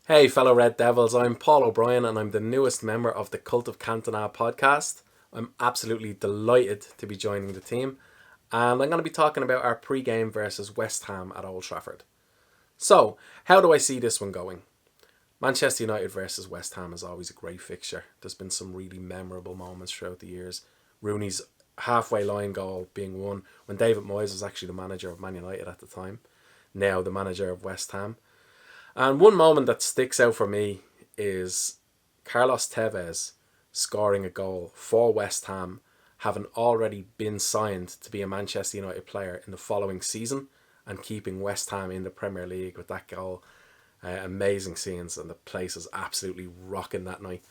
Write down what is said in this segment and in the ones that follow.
Hey, fellow Red Devils, I'm Paul O'Brien and I'm the newest member of the Cult of Cantona podcast. I'm absolutely delighted to be joining the team and I'm going to be talking about our pre-game versus West Ham at Old Trafford. So, how do I see this one going? Manchester United versus West Ham is always a great fixture. There's been some really memorable moments throughout the years. Rooney's halfway line goal being won when David Moyes was actually the manager of Man United at the time, now the manager of West Ham. And one moment that sticks out for me is Carlos Tevez scoring a goal for West Ham, having already been signed to be a Manchester United player in the following season and keeping West Ham in the Premier League with that goal. Amazing scenes, and the place is absolutely rocking that night.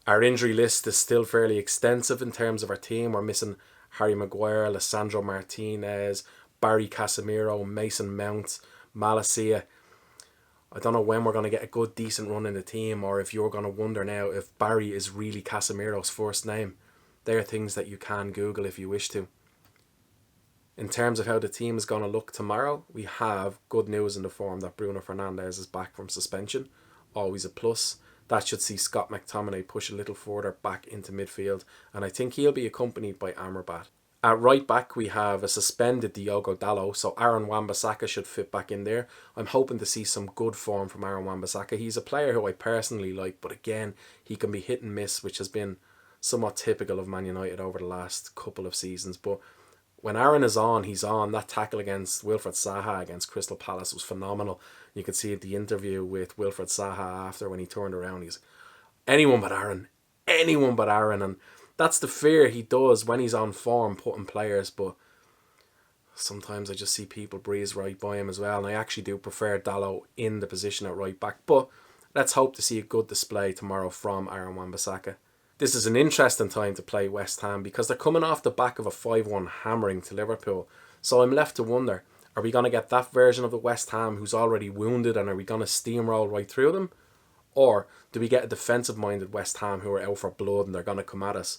Our injury list is still fairly extensive in terms of our team. We're missing Harry Maguire, Lissandro Martinez, Barry Casemiro, Mason Mount, Malacia. I don't know when we're going to get a good, decent run in the team, or if you're going to wonder now if Barry is really Casemiro's first name. They are things that you can Google if you wish to. In terms of how the team is going to look tomorrow, we have good news in the form that Bruno Fernandes is back from suspension. Always a plus. That should see Scott McTominay push a little further back into midfield, and I think he'll be accompanied by Amrabat. At right back, we have a suspended Diogo Dalot, so Aaron Wan-Bissaka should fit back in there. I'm hoping to see some good form from Aaron Wan-Bissaka. He's a player who I personally like, but again, he can be hit and miss, which has been somewhat typical of Man United over the last couple of seasons. But when Aaron is on, he's on. That tackle against Wilfred Zaha against Crystal Palace was phenomenal. You could see the interview with Wilfred Zaha after when he turned around. He's anyone but Aaron. Anyone but Aaron. And that's the fear he does when he's on form, putting players, but sometimes I just see people breeze right by him as well, and I actually do prefer Dalot in the position at right back, but let's hope to see a good display tomorrow from Aaron Wan-Bissaka. This is an interesting time to play West Ham because they're coming off the back of a 5-1 hammering to Liverpool, so I'm left to wonder, are we going to get that version of the West Ham who's already wounded, and are we going to steamroll right through them? Or do we get a defensive-minded West Ham who are out for blood and they're going to come at us?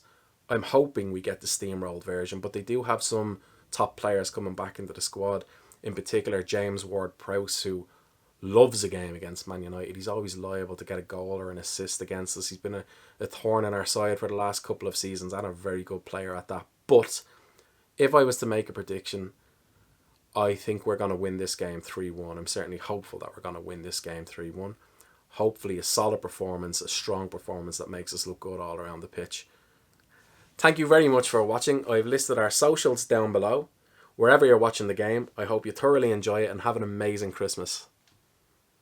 I'm hoping we get the steamrolled version, but they do have some top players coming back into the squad. In particular, James Ward-Prowse, who loves a game against Man United. He's always liable to get a goal or an assist against us. He's been a thorn in our side for the last couple of seasons and a very good player at that. But if I was to make a prediction, I think we're going to win this game 3-1. I'm certainly hopeful that we're going to win this game 3-1. Hopefully a solid performance, a strong performance that makes us look good all around the pitch. Thank you very much for watching. I've listed our socials down below. Wherever you're watching the game, I hope you thoroughly enjoy it and have an amazing Christmas.